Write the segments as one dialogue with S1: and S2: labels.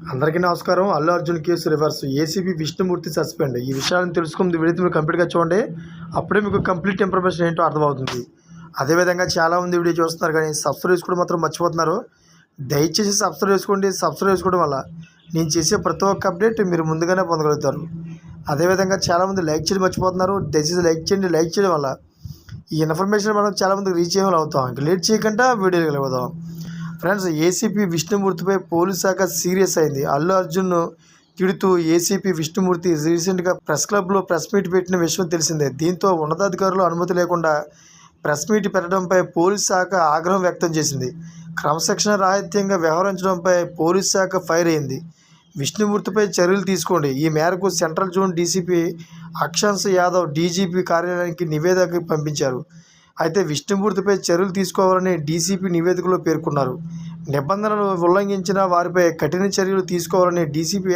S1: అందరికీ నమస్కారం. Allu Arjun case reverse. ACP Vishnumurthy suspend. ఈ విషయాలను తెలుసుకుంది వీడియో మీరు కంప్లీట్గా చూడండి. అప్పుడే మీకు కంప్లీట్ ఇన్ఫర్మేషన్ ఏంటో అర్థమవుతుంది. అదేవిధంగా చాలామంది వీడియో చూస్తున్నారు కానీ సబ్స్క్రైబ్ చేసుకోవడం మాత్రం మర్చిపోతున్నారు. దయచేసి సబ్స్క్రైబ్ చేసుకోండి. సబ్స్క్రైబ్ చేసుకోవడం వల్ల నేను చేసే ప్రతి ఒక్క అప్డేట్ మీరు ముందుగానే పొందగలుగుతారు. అదేవిధంగా చాలామంది లైక్ చేయడం మర్చిపోతున్నారు. దయచేసి లైక్ చేయండి. లైక్ చేయడం వల్ల ఈ ఇన్ఫర్మేషన్ మనం చాలామందికి రీచ్ అయ్యేలా అవుతాం. ఇంకా లేట్ చేయకుండా వీడియోకి వెళ్ళిపోదాం. ఫ్రెండ్స్, ఏసీపీ విష్ణుమూర్తిపై పోలీస్ శాఖ సీరియస్ అయింది. అల్లు అర్జున్ను తిడుతూ ఏసీపీ విష్ణుమూర్తి రీసెంట్గా ప్రెస్ క్లబ్లో ప్రెస్ మీట్ పెట్టిన విషయం తెలిసిందే. దీంతో ఉన్నతాధికారులు అనుమతి లేకుండా ప్రెస్ మీట్ పెట్టడంపై పోలీస్ శాఖ ఆగ్రహం వ్యక్తం చేసింది. క్రమశిక్షణ రాహిత్యంగా వ్యవహరించడంపై పోలీస్ శాఖ ఫైర్ అయింది. విష్ణుమూర్తిపై చర్యలు తీసుకోండి. ఈ మేరకు central zone DCP Akshansh Yadav DGP కార్యాలయానికి నివేదిక పంపించారు. అయితే విష్ణుమూర్తిపై చర్యలు తీసుకోవాలని డీసీపీ నివేదికలో పేర్కొన్నారు. నిబంధనలు ఉల్లంఘించిన వారిపై కఠిన చర్యలు తీసుకోవాలని డీసీపీ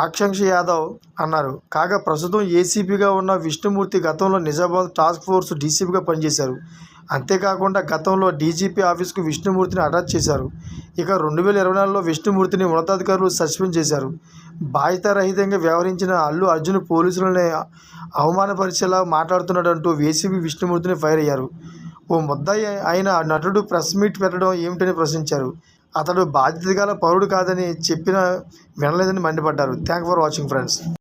S1: ఆకాంక్ష యాదవ్ అన్నారు. కాగా ప్రస్తుతం ఏసీపీగా ఉన్న విష్ణుమూర్తి గతంలో నిజామాబాద్ టాస్క్ ఫోర్స్ డీసీపీగా పనిచేశారు. అంతేకాకుండా గతంలో డీజీపీ ఆఫీస్కు విష్ణుమూర్తిని అటాచ్ చేశారు. ఇక 2024లో విష్ణుమూర్తిని ఉన్నతాధికారులు సస్పెండ్ చేశారు. బాధ్యతారహితంగా వ్యవహరించిన అల్లు అర్జున్ పోలీసులని అవమానపరిచేలా మాట్లాడుతున్నాడంటూ ఏసీపీ విష్ణుమూర్తిని ఫైర్ అయ్యారు. ఓ ముద్దాయి అయిన నటుడు ప్రెస్ మీట్ పెట్టడం ఏమిటని ప్రశ్నించారు. అతడు బాధ్యత గల పౌరుడు కాదని చెప్పినా వినలేదని మండిపడ్డారు. Thank for watching friends.